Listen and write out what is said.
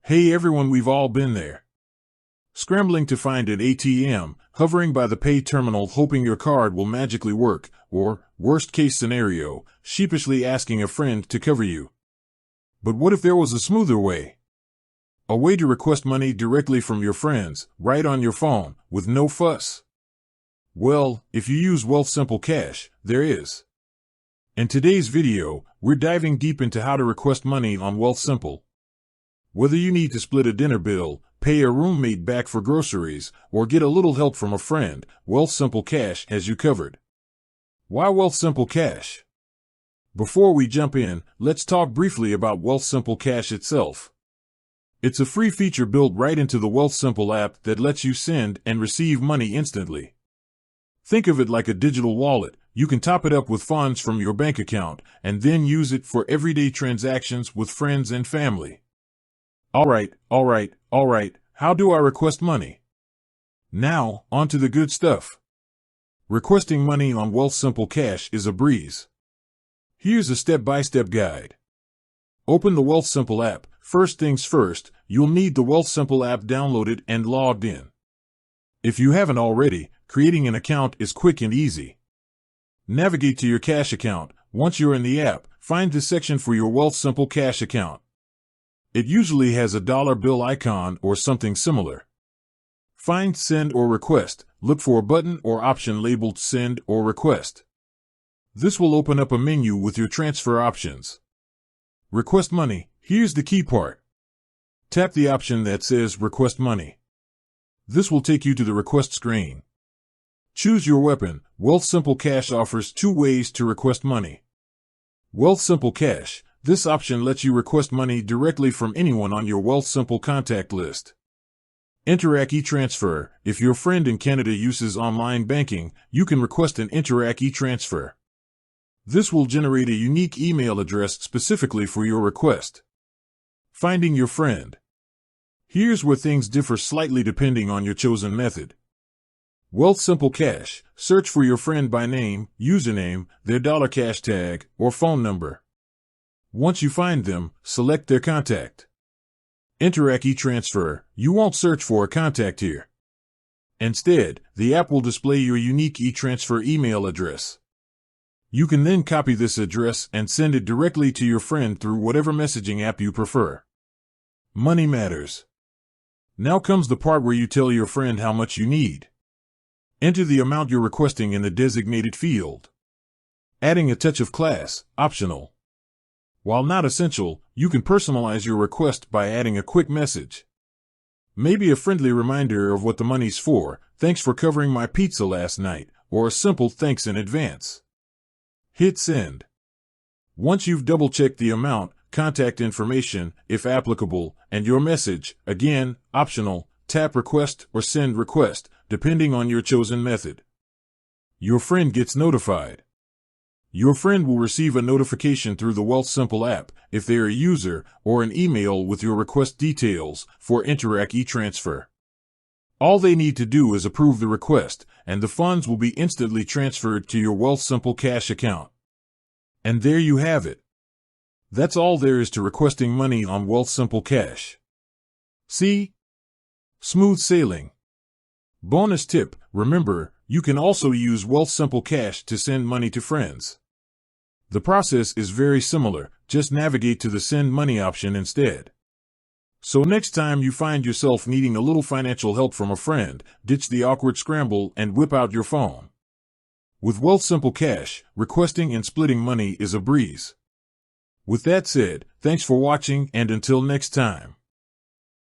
Hey everyone, we've all been there. Scrambling to find an ATM, hovering by the pay terminal hoping your card will magically work, or, worst case scenario, sheepishly asking a friend to cover you. But what if there was a smoother way? A way to request money directly from your friends, right on your phone, with no fuss? Well, if you use Wealthsimple Cash, there is. In today's video, we're diving deep into how to request money on Wealthsimple. Whether you need to split a dinner bill, pay a roommate back for groceries, or get a little help from a friend, Wealthsimple Cash has you covered. Why Wealthsimple Cash? Before we jump in, let's talk briefly about Wealthsimple Cash itself. It's a free feature built right into the Wealthsimple app that lets you send and receive money instantly. Think of it like a digital wallet. You can top it up with funds from your bank account and then use it for everyday transactions with friends and family. All right. How do I request money? Now, on to the good stuff. Requesting money on Wealthsimple Cash is a breeze. Here's a step-by-step guide. Open the Wealthsimple app. First things first, you'll need the Wealthsimple app downloaded and logged in. If you haven't already, creating an account is quick and easy. Navigate to your cash account. Once you're in the app, find the section for your Wealthsimple Cash account. It usually has a dollar bill icon or something similar. Find Send or Request. Look for a button or option labeled Send or Request. This will open up a menu with your transfer options. Request money. Here's the key part. Tap the option that says Request Money. This will take you to the request screen. Choose your weapon. Wealthsimple Cash offers two ways to request money. Wealthsimple Cash. This option lets you request money directly from anyone on your Wealthsimple contact list. Interac e-Transfer. If your friend in Canada uses online banking, you can request an Interac e-Transfer. This will generate a unique email address specifically for your request. Finding your friend. Here's where things differ slightly depending on your chosen method. Wealthsimple Cash. Search for your friend by name, username, their $cash tag, or phone number. Once you find them, select their contact. Interac e-Transfer. You won't search for a contact here. Instead, the app will display your unique e-Transfer email address. You can then copy this address and send it directly to your friend through whatever messaging app you prefer. Money matters. Now comes the part where you tell your friend how much you need. Enter the amount you're requesting in the designated field. Adding a touch of class, optional. While not essential, you can personalize your request by adding a quick message. Maybe a friendly reminder of what the money's for, thanks for covering my pizza last night, or a simple thanks in advance. Hit send. Once you've double-checked the amount, contact information, if applicable, and your message, again, optional, tap request or send request, depending on your chosen method. Your friend gets notified. Your friend will receive a notification through the Wealthsimple app if they are a user, or an email with your request details for Interac e-Transfer. All they need to do is approve the request, and the funds will be instantly transferred to your Wealthsimple Cash account. And there you have it. That's all there is to requesting money on Wealthsimple Cash. See? Smooth sailing. Bonus tip, remember, you can also use Wealthsimple Cash to send money to friends. The process is very similar, just navigate to the Send Money option instead. So next time you find yourself needing a little financial help from a friend, ditch the awkward scramble and whip out your phone. With Wealthsimple Cash, requesting and splitting money is a breeze. With that said, thanks for watching and until next time.